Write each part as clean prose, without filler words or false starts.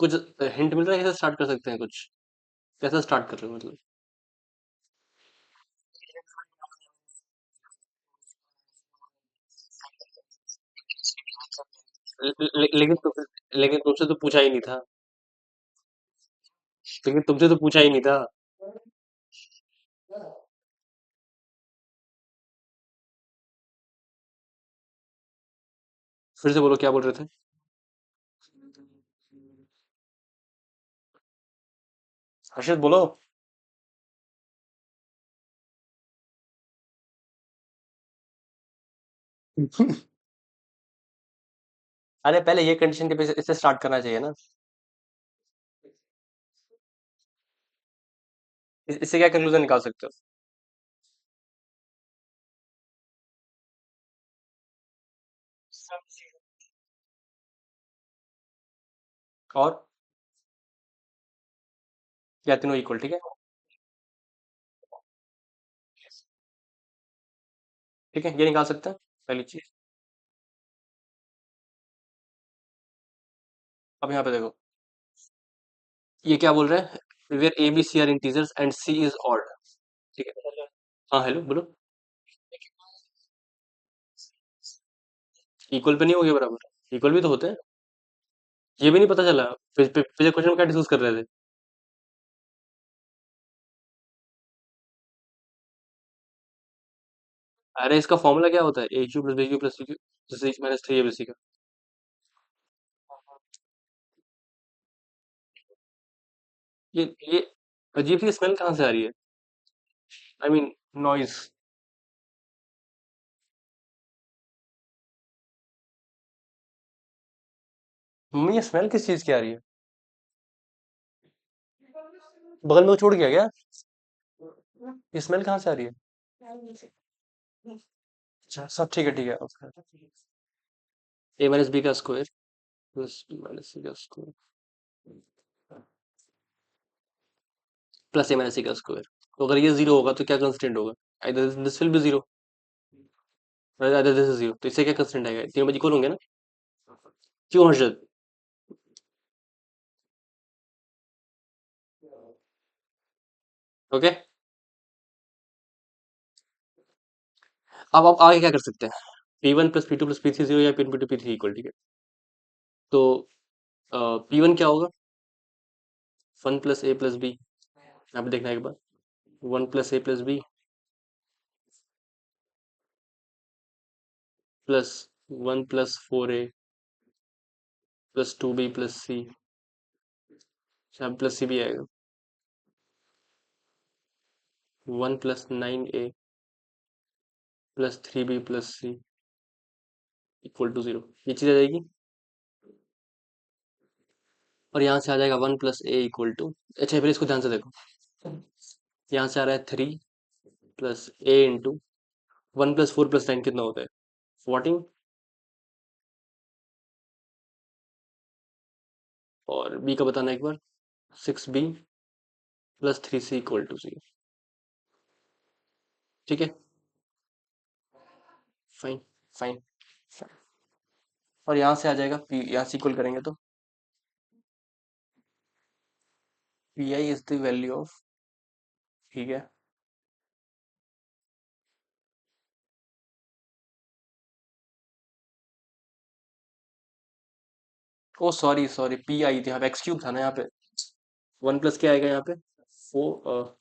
कुछ हिंट मिल रहा है कैसे स्टार्ट कर सकते हैं कुछ? कैसे स्टार्ट कर रहे हो मतलब? लेकिन तुमसे तो पूछा ही नहीं था। लेकिन तुमसे तो पूछा ही नहीं था। फिर से बोलो क्या बोल रहे थे? हर्षित बोलो। अरे पहले ये कंडीशन के बेसिस इससे स्टार्ट करना चाहिए ना। इससे क्या कंक्लूजन निकाल सकते हो? और या तीनों इक्वल, ठीक है। ठीक है, ये निकाल सकते हैं पहली चीज। अब यहाँ पे देखो, ये क्या बोल रहे हैं, where A B C are integers and C is odd. ठीक है। हाँ हेलो बोलो। इक्वल पे नहीं हो गया बराबर? इक्वल भी तो होते हैं। ये भी नहीं पता चला? पिछले क्वेश्चन में क्या डिस्कस कर रहे थे? अरे इसका फॉर्मूला क्या होता है, a cube plus b cube plus c cube minus three a B c का। ये अजीब सी स्मेल कहाँ से आ रही है? I mean noise. मम्मी ये स्मेल किस चीज की आ रही है? बगल में वो छोड़ गया क्या? ये स्मेल कहाँ से आ रही है? अच्छा सब ठीक है, ठीक है ओके। ए माइनस बी का स्क्वायर प्लस बी माइनस सी का स्क्वायर प्लस ए माइनस सी का स्क्वायर। तो अगर ये जीरो होगा तो क्या कंस्टेंट होगा? Either this will be zero, either this is zero. तो इससे क्या कंस्टेंट आएगा, तीनों बज इक्वल होंगे ना? क्यों हर्षद? ओके। अब आप आगे क्या कर सकते हैं? P one plus p two plus p three zero या p one p two P three equal, ठीक है। तो पी वन क्या होगा? वन प्लस ए प्लस बी। यहाँ पे देखना एक बार, one plus A plus B plus one plus four a plus two b plus c. यहाँ प्लस सी भी आएगा। One plus nine a plus three b plus C equal to zero. ये चीज आ जाएगी। और यहाँ से आ जाएगा one plus A equal to, अच्छा फिर इसको ध्यान से देखो। यहाँ से आ रहा है three plus a into one plus four plus nine कितना होता है? 14। और बी का बताना एक बार, six b plus three c equal to c. ठीक है। Fine fine. और यहाँ से आ जाएगा पी, यहाँ से इक्वल करेंगे तो P I is the value of, ठीक है। ओ सॉरी सॉरी, पी आई थी यहाँ पे, एक्स क्यूब था ना यहाँ पे। वन प्लस क्या आएगा यहाँ पे? फोर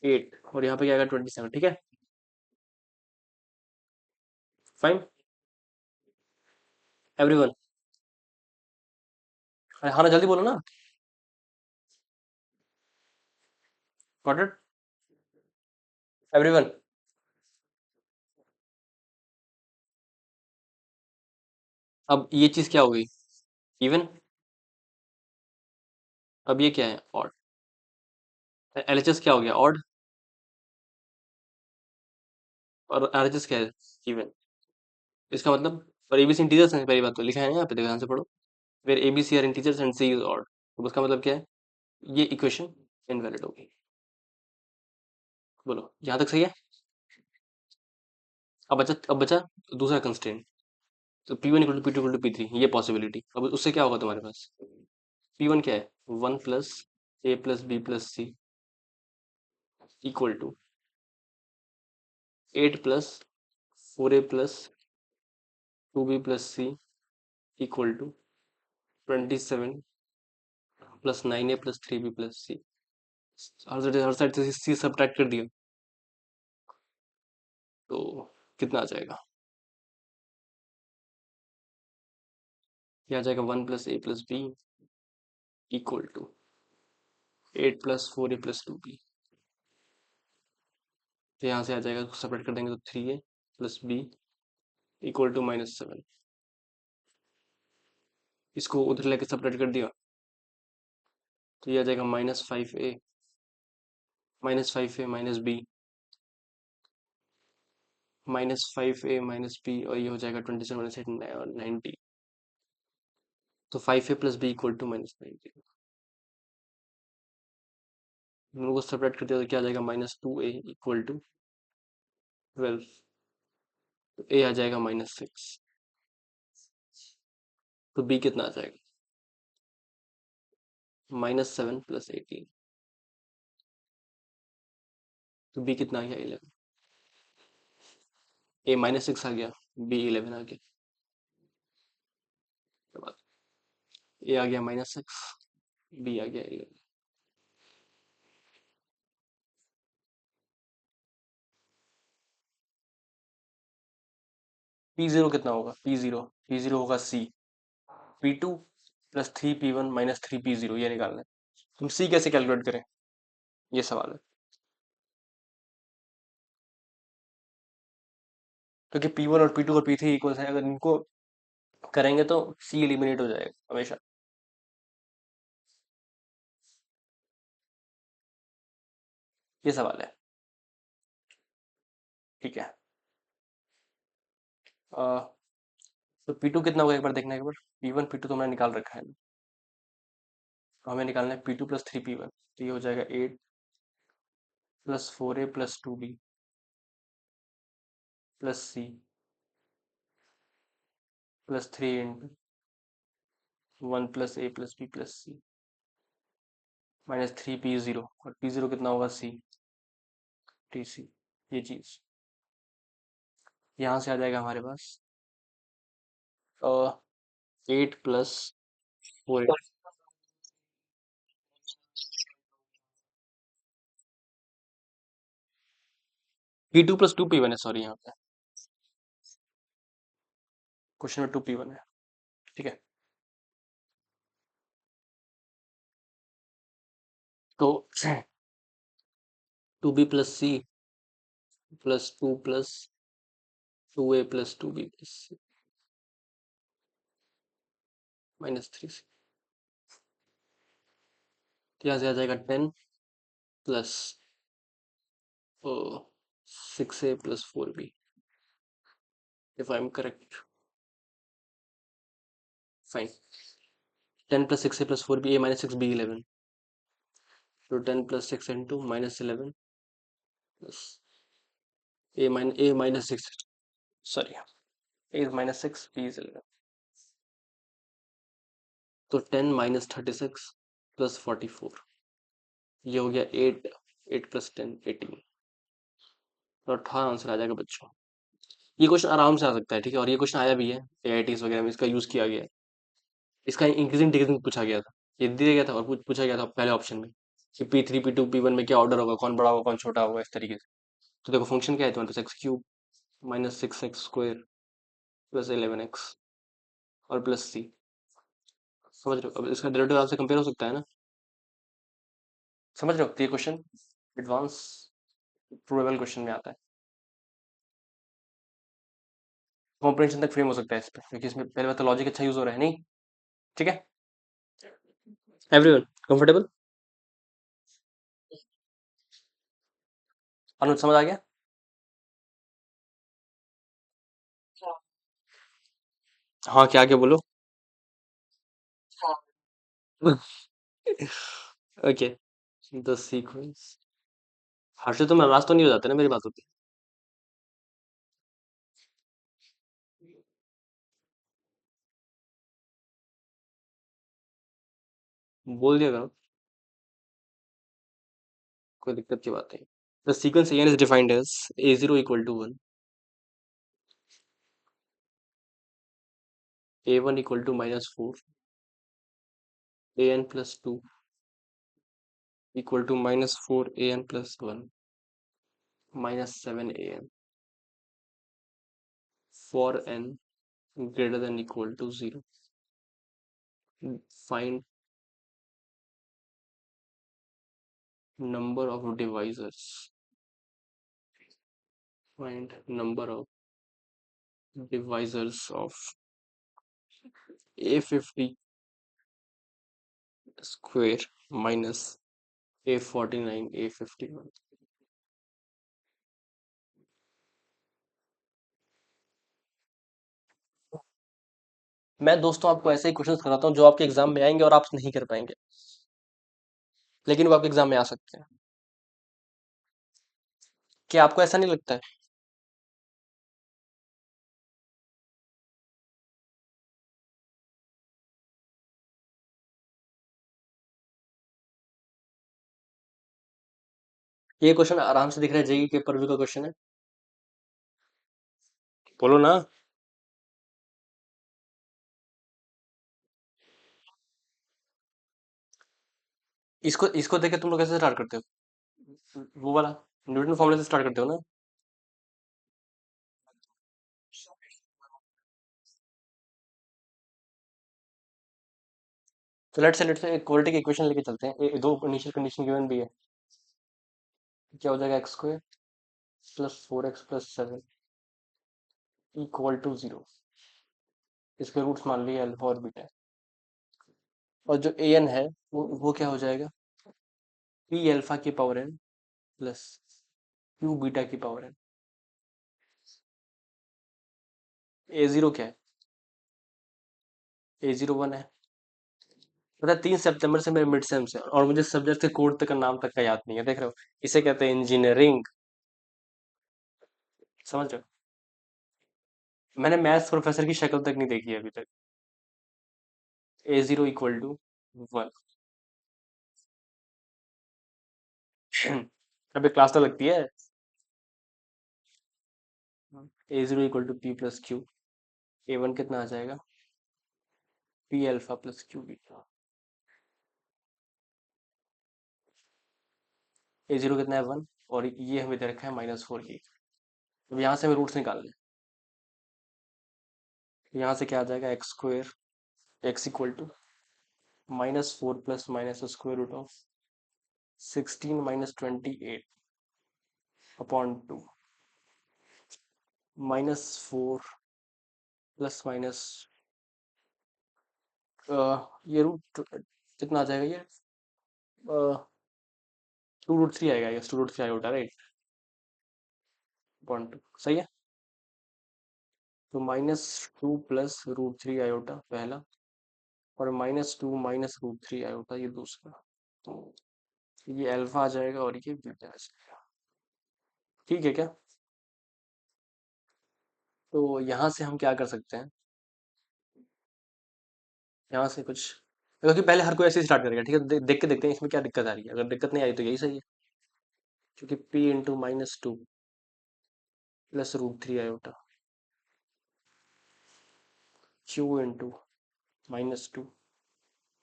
एट, और यहाँ पे क्या आएगा 27, ठीक है। Fine everyone. अरे हाँ ना, जल्दी बोलो ना। Got it everyone. अब ये चीज क्या हो गई? इवन। अब ये क्या है? ऑड। एलएचएस क्या हो गया? ऑड। और आरएचएस क्या है? इवन। इसका मतलब, और एबीसी इंटीजर्स हैं, पहली बात तो लिखा है ना यहाँ पे, देखो ध्यान से पढ़ो। Where A B C are integers and C is odd, तो उसका मतलब क्या है? ये इक्वेशन इनवैलिड होगी। बोलो यहाँ तक सही है? अब बचा दूसरा कंस्ट्रेंट। तो P one equal to P two equal to P three, ये पॉसिबिलिटी, अब उससे क्या होगा तुम्हारे पास? P1 क्या है? 1 plus A plus B plus C equal to 8 plus 4a plus 2b plus C equal to 27 plus 9a plus 3b plus C. हर side से सी सब्ट्रैक्ट कर दिया तो कितना आ जाएगा? ये आ जाएगा 1 plus A plus B equal to 8 plus 4a plus 2b। तो यहाँ से आ जाएगा, सेपरेट कर देंगे तो 3a plus B equal to -7। इसको उधर लेके सेपरेट कर दिया तो ये आ जाएगा -5a minus B -5a minus B, और ये हो जाएगा 27 और 90। तो 5a plus B equal to -90। दोनों को सेपरेट कर दिया तो क्या आ जाएगा? -2a equal to 12। तो a आ जाएगा -6। तो b कितना आ जाएगा? -7 प्लस 18। तो b कितना आ गया? 11। a -6 आ गया, b 11 आ गया। क्या बात? a आ गया -6, b आ गया 11। p0 कितना होगा? p0 होगा c। p2 plus 3p1 minus 3p0, ये निकालना है। हम c कैसे कैलकुलेट करें, ये सवाल है। क्योंकि p1 और p2 और p3 इक्वल है, अगर इनको करेंगे तो c एलिमिनेट हो जाएगा हमेशा। ये सवाल है, ठीक है। अ, तो p2 कितना होगा एक बार देखना, एक बार। p1 p2 तो हमने निकाल रखा है ना, तो हमें निकालना है p2 प्लस 3p1। तो ये हो जाएगा 8 plus 4a plus 2b plus c plus 3 into 1 plus a plus b plus c minus 3p0। और p0 कितना होगा? c tc। ये चीज यहाँ से आ जाएगा हमारे पास 8 प्लस 4। p2 प्लस 2p1 है, सॉरी, यहाँ पे क्वेश्चन में 2p1 है, ठीक है। तो 2b plus c plus 2 plus 2a plus 2b plus c -3c। तो यहाँ से आ जाएगा 10 plus 6a plus 4b, if I am correct. Fine. 10 plus 6a plus 4b, a minus 6 b 11। तो 10 plus 6 into -11 plus a minus 6, sorry, a minus 6 b is 11। तो 10 minus 36 plus 44, ये हो गया 8। 8 प्लस 10 18। तो 18 आंसर आ जाएगा बच्चों। ये क्वेश्चन आराम से आ सकता है, ठीक है, और ये क्वेश्चन आया भी है AITs वगैरह में, इसका यूज किया गया है। इसका इंक्रीजिंग डिक्रीजिंग पूछा गया था, ये दिया गया था और पूछा गया था पहले ऑप्शन में कि P3 P2 P1 में क्या ऑर्डर होगा, कौन बड़ा होगा कौन छोटा होगा, इस तरीके से। तो देखो फंक्शन क्या है तुम्हारे पास? x³ minus 6x square plus 11x और प्लस c। समझ रहे हो? अब इसका डेरिवेटिव आपसे कंपेयर हो सकता है ना, समझ रहे हो? तो ये क्वेश्चन एडवांस प्रोबेबल क्वेश्चन में आता है, कॉम्प्रिहेंशन तक फ्रेम हो सकता है इस पे, क्योंकि इसमें पहले बात तो लॉजिक अच्छा यूज हो रहा है नहीं, ठीक है। Everyone comfortable? अनुज समझ आ गया? हाँ, क्या क्या बोलो। Okay, the sequence. हर्षित, तुम नाराज तो नहीं हो जाते ना मेरी बातों पे? बोल दिया करो, कोई दिक्कत की बात नहीं। The sequence an is defined as a0 equal to 1, a1 equal to -4, an plus 2 equal to -4 an plus 1 -7 an for n greater than equal to 0. Find number of divisors. Find number of divisors of a50 square minus a49 a51. मैं दोस्तों आपको ऐसे ही questions कराता हूँ जो आपके exam में आएंगे और आप नहीं कर पाएंगे, लेकिन वो आपके एग्जाम में आ सकते हैं। क्या आपको ऐसा नहीं लगता है? ये क्वेश्चन आराम से दिख रहा है, जेई के परव्यू का क्वेश्चन है। बोलो ना। इसको इसको देख के तुम लोग कैसे स्टार्ट करते हो? वो वाला न्यूटन फॉर्मूले से स्टार्ट करते हो ना? तो लेट्स से एक क्वाड्रेटिक इक्वेशन लेके चलते हैं। दो इनिशियल कंडीशन गिवन भी है। क्या हो जाएगा? X square plus 4x plus 7 equal to 0। इसके रूट्स मान लिए अल्फा और बीटा। और जो ए एन है वो क्या हो जाएगा? पी अल्फा की power N plus Q beta की पावर एन। a0 क्या है? a0 1 है। पता है 3 सितंबर से मेरे मिड सेम से, और मुझे सब्जेक्ट के कोड तक का नाम तक का याद नहीं है। देख रहे हो, इसे कहते हैं इंजीनियरिंग। समझ रहे हो, मैंने मैथ्स प्रोफेसर की शक्ल तक नहीं देखी है अभी तक। a0 equal to 1। अभी क्लास तो लगती है। a0 equal to P plus Q. a1 कितना आ जाएगा? P alpha plus Q beta. a0 कितना है? 1। और ये हमें दे रखा है -4 की। अब यहाँ से हमें रूट्स निकालने हैं। यहाँ से क्या आ जाएगा? X square X equal to -4 plus minus square root of 16 -28 upon 2 -4 plus minus ये रूट कितना आ जाएगा? ये 2√3 आएगा। ये 2√3 आएगा, राइट? अपॉन 2 सही है। तो -2 प्लस √3 आयोटा पहला, और -2 माइनस √3 आयोटा ये दूसरा। तो ये अल्फा आ जाएगा और ये बीटा आ जाएगा। ठीक है क्या? तो यहाँ से हम क्या कर सकते हैं? यहाँ से कुछ, क्योंकि पहले हर कोई ऐसे ही स्टार्ट करेगा, ठीक है? देख के देखते हैं इसमें क्या दिक्कत आ रही है। अगर दिक्कत नहीं आई तो यही सही है, क्योंकि p into -2 plus √3 iota q into -2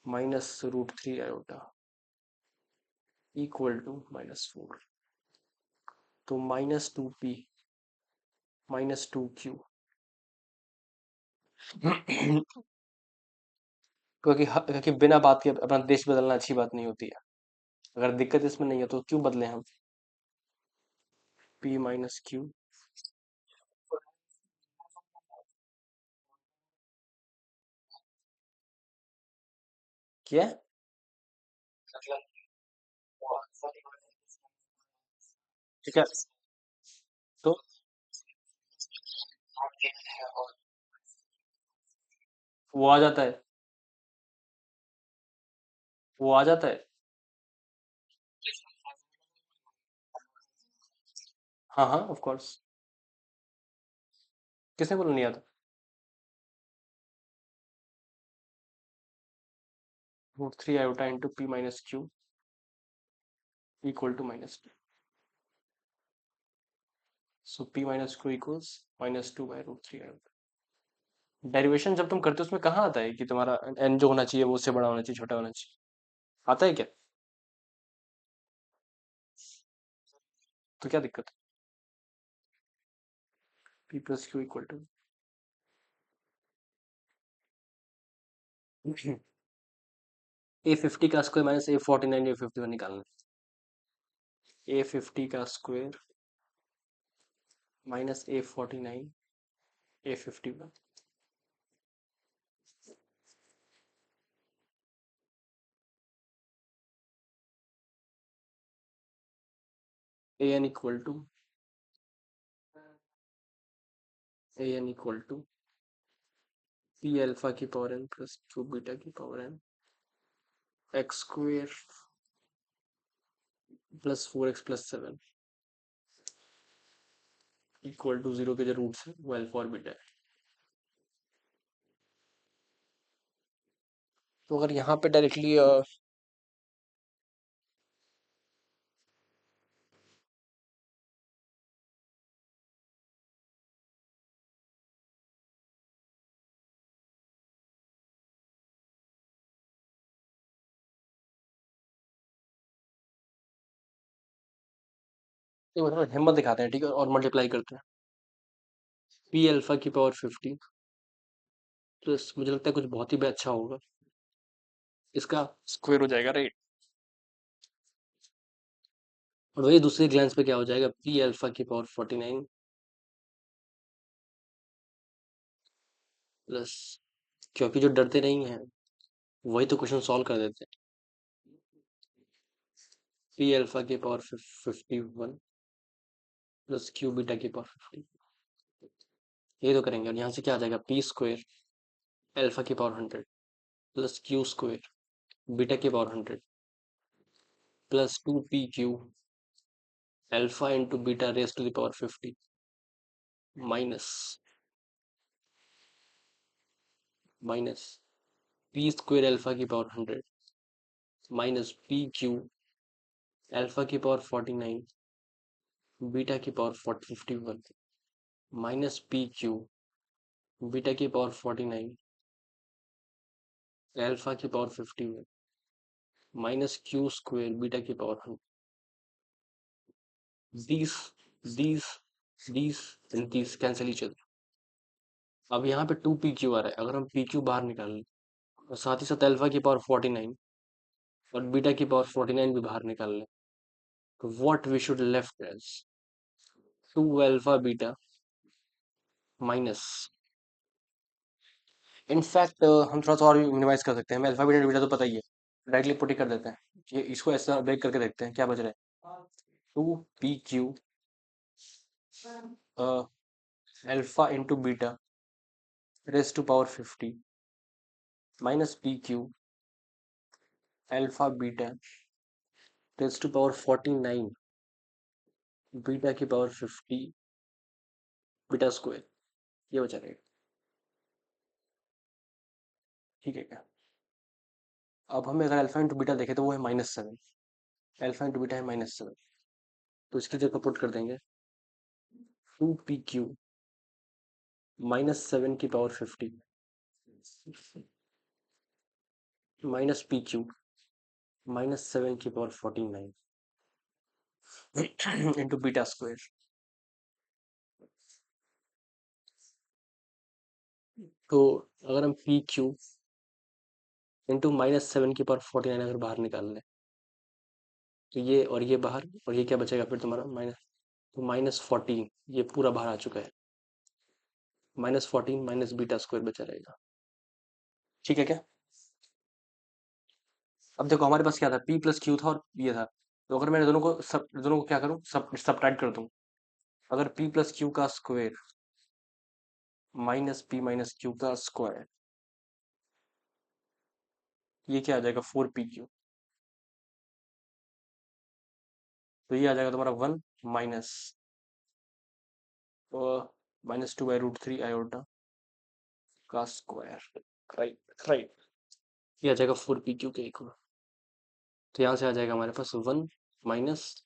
minus √3 iota equal to -4। तो -2p -2q। क्योंकि बिना बात के अपना देश बदलना अच्छी बात नहीं होती है। अगर दिक्कत इसमें नहीं है तो क्यों बदले हम? p minus Q. क्या? ठीक है। तो वो आ जाता है, वो आ जाता है। हाँ हाँ, ऑफ कोर्स। किसने बोला नहीं आता? Root 3 iota into P minus Q equal to -2. So p minus Q equals -2/√3 iota. Derivation जब तुम करते हो उसमें कहाँ आता है कि तुम्हारा n जो होना चाहिए वो उससे बड़ा होना चाहिए, छोटा होना चाहिए? आता है क्या? तो क्या दिक्कत है? p plus Q equal to A50 का स्क्वायर माइनस A49 A51 निकालना है. A50 का square minus A49 A51. an equal to p alpha की पावर n प्लस 2 बीटा की power n x square plus 4x plus 7 equal to 0 के जो roots है वो अल्फा और बीटा है. तो अगर यहाँ पे डायरेक्टली हिम्मत दिखाते हैं, ठीक है, और मल्टीप्लाई करते हैं. p अल्फा की पावर 50 प्लस मुझे लगता है कुछ बहुत ही अच्छा होगा, इसका स्क्वायर हो जाएगा, राइट. और वही दूसरे ग्लैंस पे क्या हो जाएगा, p अल्फा की पावर 49 प्लस, क्योंकि जो डरते नहीं हैं वही तो क्वेश्चन सॉल्व कर देते हैं. p अल्फा की पावर 51 प्लस q बीटा की पावर 50, ये तो करेंगे. और यहाँ से क्या आ जाएगा, p स्क्वायर अल्फा की power 100 plus q square beta की power 100 plus 2pq alpha into beta raise to the power 50 minus minus p square alpha की पावर 100 माइनस pq अल्फा की पावर 49 बीटा की पावर 51 माइनस pq बीटा की power 49 alpha की power 51 minus q square beta की power 100. these these these and these cancel each other. अब यहाँ पे 2pq आ रहा है, अगर हम pq बाहर निकाल लें और साथ ही साथ अल्फा की पावर 49 और बीटा की पावर 49 भी बाहर निकाल लें, तो what we should left as 2 alpha beta minus, in fact हम थोड़ा सा और भी मिनिमाइज कर सकते हैं. हमें अल्फा बीटा बीटा तो पता ही है, डायरेक्टली पुट ही कर देते हैं. ये इसको ऐसा ब्रेक करके देखते हैं क्या बच रहा है. 2pq alpha into beta raise to power 50 minus pq alpha beta raise to power 49 beta की पावर 50 बीटा स्क्वायर, ये बचा रहेगा. ठीक है क्या? अब हमें अगर अल्फा इंटू बीटा देखें तो वो है -7. अल्फा इंटू बीटा है -7, तो इसकी जगह पुट कर देंगे 2pq -7 की पावर 50 माइनस pq -7 की पावर 49 इंटू बीटा स्क्वायर. तो अगर हम pq इंटू -7 की पावर 49 अगर बाहर निकाल लें तो ये और ये बाहर, और ये क्या बचेगा फिर तुम्हारा माइनस, तो -14, ये पूरा बाहर आ चुका है. -14 माइनस बीटा स्क्वायर बचा रहेगा. ठीक है क्या? अब देखो हमारे पास क्या था, p प्लस क्यू था और ये था. तो अगर मैं दोनों को क्या करूँ, सब्ट्रैक्ट कर दूं, अगर p प्लस क्यू का square minus p minus Q का स्क्वायर, ये क्या आ जाएगा 4pq. तो ये आ जाएगा तुम्हारा 1 माइनस -2/√3 आयोटा का स्क्वायर. Right right. ये आ जाएगा 4 PQ के इक्वल। तो यहाँ से आ जाएगा हमारे पास 1 माइनस,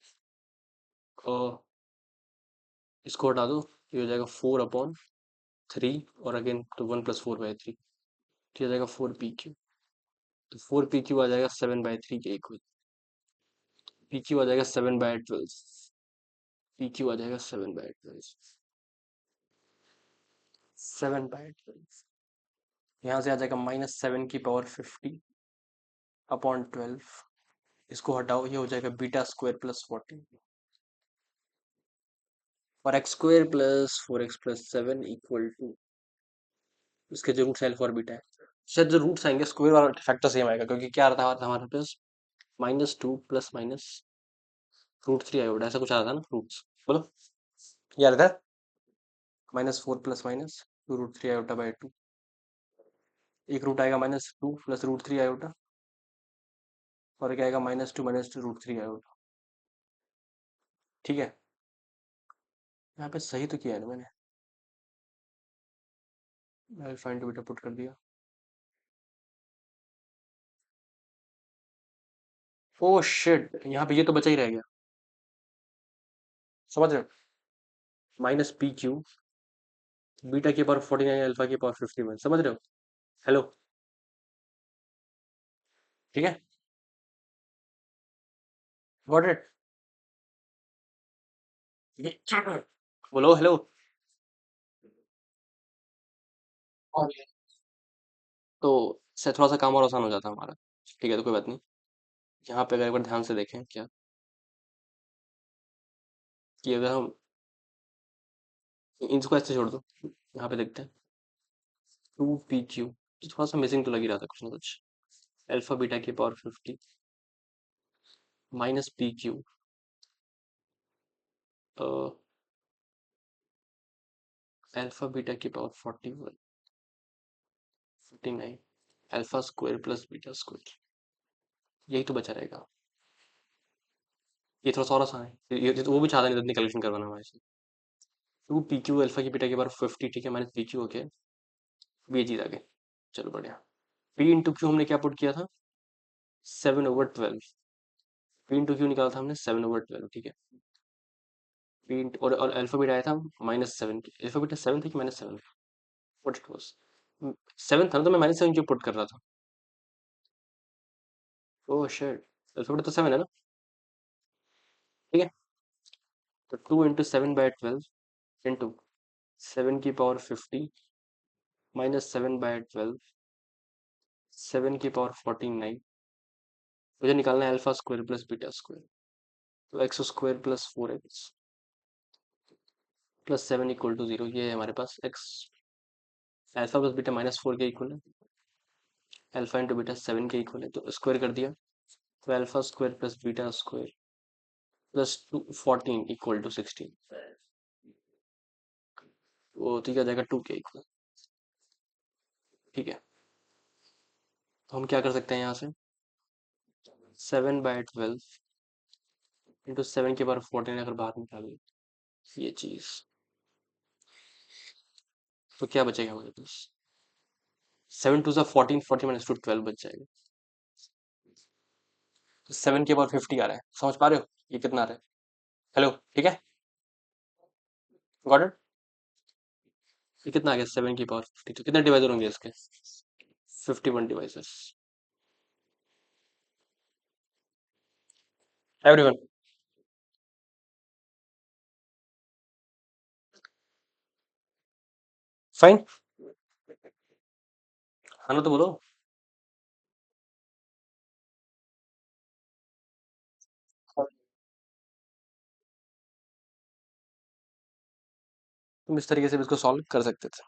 इसको हटा दो, ये हो जाएगा 4/3, और अगेन तो 1 + 4/3, तो ये आ जाएगा 4 PQ। तो 4 PQ आ जाएगा 7/3 के इक्वल। PQ आ जाएगा 7/12। PQ आ जाएगा 7/12। 7/12 यहाँ से आ जाएगा -7 की पावर 50/12। इसको हटाओ, ये हो जाएगा β² + 40, और x² + 4x + 7 = इसके जो रूट्स अल्फा और बीटा है, शायद जो रूट्स आएंगे स्क्वायर वाला फैक्टर सेम आएगा, क्योंकि क्या आता था हमारे पास -2 + -√3 आयोटा, ऐसा कुछ आ रहा था ना रूट्स, बोलो याद था। -4 + -2√3 आयोटा/2, एक रूट आएगा -2 + √3 आयोटा, और एक आएगा -2 - √3 आयोटा। ठीक है, यहाँ पे सही तो किया है ना मैंने, अल्फा इंटू बीटा पुट कर दिया। ओ शिट, यहाँ पे ये तो बचा ही रह गया, समझ रहे हो, -PQ, β की पावर 49, अल्फा की पावर 51, समझ रहे हो। हेलो, ठीक है, गॉट इट। बोलो हेलो। तो इससे थोड़ा सा काम और आसान हो जाता है हमारा। ठीक है, तो कोई बात नहीं। यहाँ पे अगर एक बार ध्यान से देखें क्या, कि अगर हम इसको ऐसे छोड़ दो, यहाँ पे देखते हैं 2 PQ, तो थोड़ा सा मिसिंग तो लग ही रहा था कुछ ना कुछ। अल्फा बीटा की पावर 50 -PQ, अल्फा बीटा की पावर 41, 59, α² + β², यही तो बचा रहेगा। ये थोड़ा सा और आसान है, ये तो वो भी चाहता नहीं था इतनी कैलकुलेशन करवाना हमारे से। 2 PQ अल्फा की बीटा की पावर 50, ठीक है, -PQ, ओके, ये चीज आ गई। चलो बढ़िया। P × Q हमने क्या पुट किया था, 7/12। P × Q निकाला था हमने 7/12, ठीक है। और अल्फा बीटा आया था -7 की, अल्फा बीटा 7 था कि -7, व्हाट इट वाज, 7 था ना, तो मैं -7 क्यों पुट कर रहा था। ओह शिट, अल्फा बीटा तो 7 है ना, ठीक है। तो 2 × 7/12 इंटू 7 की पावर 50 -7/12, 7 की पावर 49, मुझे निकालना है α² + β², तो x² + 4x + 7 = 0, ये है हमारे पास x। अल्फा प्लस बीटा -4 के इक्वल है, अल्फा इंटू बीटा 7 के इक्वल है, तो स्क्वायर कर दिया, तो α² + β² + 14 = 16, वो ठीक आ जाएगा 2 के इक्वल। ठीक है, तो हम क्या कर सकते हैं यहाँ से, 7/12 इंटू 7 की पावर 14 अगर बाहर निकालें ये चीज, तो क्या बचेगा हमारे पास, 7 × 2 = 14, 14 - 2 12 बच जाएगा। तो 7 की पावर 50 आ रहा है, समझ पा रहे हो ये कितना आ रहा है। हेलो, ठीक है, गॉट इट। ये कितना आ गया, 7 की पावर 50, तो कितने डिवाइजर होंगे इसके, 51 डिवाइजर्स। एवरीवन फाइन, हाँ ना, तो बोलो। तुम इस तरीके से भी इसको सॉल्व कर सकते थे,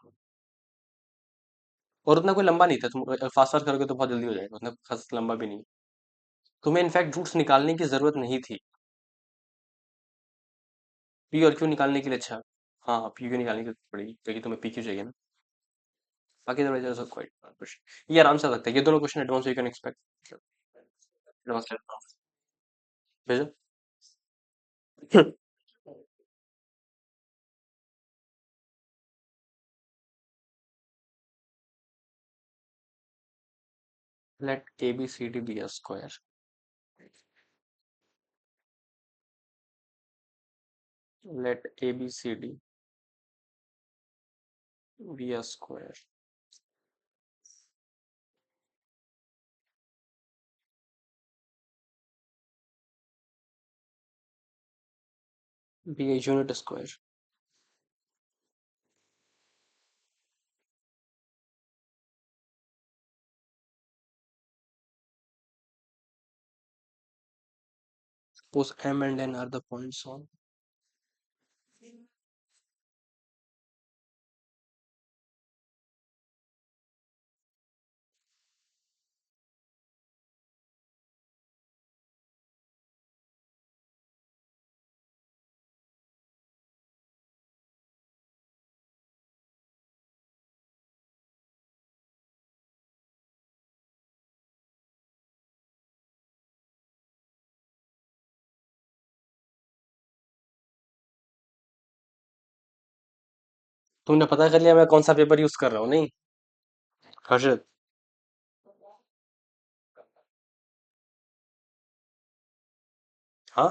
और उतना कोई लंबा नहीं था, तुम फास्ट फास्ट करोगे तो बहुत जल्दी हो जाएगा, उतना खास लंबा भी नहीं। तुम्हें इनफैक्ट रूट्स निकालने की जरूरत नहीं थी, पी और क्यू निकालने के लिए, अच्छा हाँ हाँ, पी क्यू निकालने की जरूरत पड़ेगी, क्योंकि तुम्हें पी क्यू चाहिए ना। बाकी तो क्वाइट, ये आराम से आ सकता है, ये दोनों question advance you can expect, advance भेजो। Let ABCD be a square. Let ABCD be a square. Be a unit square. Suppose M and N are the points on. तुमने पता कर लिया मैं कौन सा पेपर यूज कर रहा हूँ नहीं हर्षद? हाँ।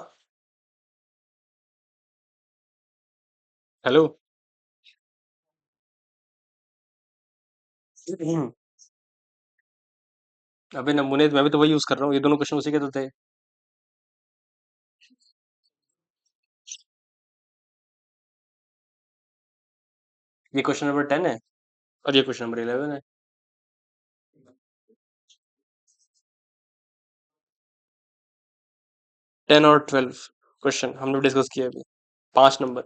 हेलो। अबे नमूने मैं भी तो वही यूज कर रहा हूँ, ये दोनों क्वेश्चन उसी के तो थे। ये क्वेश्चन नंबर 10 है और ये क्वेश्चन नंबर 11 है। 10 और 12 क्वेश्चन हमने डिस्कस किया अभी। 5 नंबर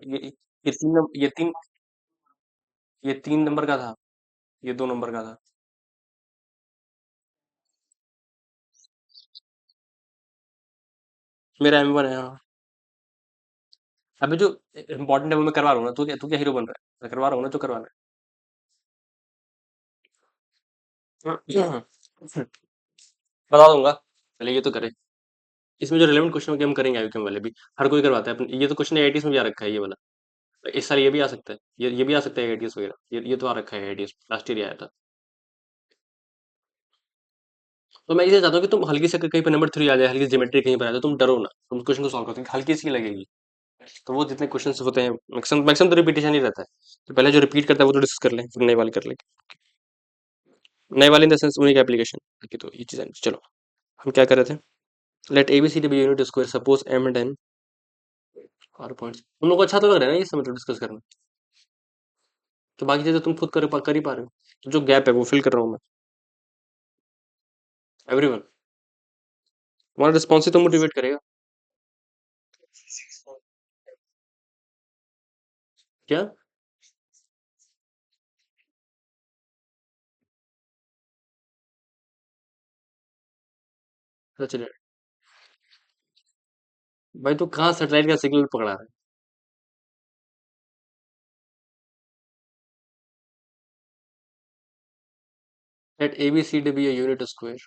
ये 3 नंबर का था, ये 2 नंबर का था। मेरा M1 है हाँ। अभी जो इम्पोर्टेंट है वो मैं करवा रहा हूँ ना, तू क्या हीरो बन रहा है? मैं करवा रहा हूँ ना जो करवाना है। बता दूंगा, पहले ये तो करे। इसमें जो रिलेवेंट क्वेश्चन होंगे हम करेंगे आईक्यूएम वाले भी। हर कोई करवाता है ये तो क्वेश्चन आईआईटीज में भी आ रखा है ये वाला। इस साल ये भी आ सकता है, ये भी आ सकता है आईआईटीज वगैरह, ये तो आ रखा है आईआईटीज, लास्ट ईयर आया था। तो मैं इसे चाहता हूँ कि तुम हल्की से कहीं पर नंबर 3 आ जाए, हल्की ज्योमेट्री कहीं पर आ जाए, तुम डरो ना, तुम क्वेश्चन को सॉल्व करते हो हल्की सी लगेगी। तो वो जितने क्वेश्चन होते हैं मैक्सिमम मैक्सिमम तो रिपीटेशन ही रहता है। तो पहले जो रिपीट करता है वो तो डिस्कस कर लें, फिर नए वाले कर लेंगे। नए वाले इन द सेंस उन्हीं की एप्लीकेशन। बाकी तो ये चीज़ें चलो। हम क्या कर रहे थे? Let ABCD be unit square, suppose M and N are points. तुम लोग को अच्छा तो लग रहा है ना ये सब मतलब डिस्कस करना? तो बाकी चीजें तुम खुद कर ही पा रहे हो, तो जो गैप है वो फिल कर रहा हूँ मैं। एवरीवन, तुम्हारा रिस्पॉन्स ही तो मोटिवेट करेगा। क्या? चलिए भाई, तू कहाँ सेटेलाइट का सिग्नल पकड़ा रहा है? Let ABCD be a unit square.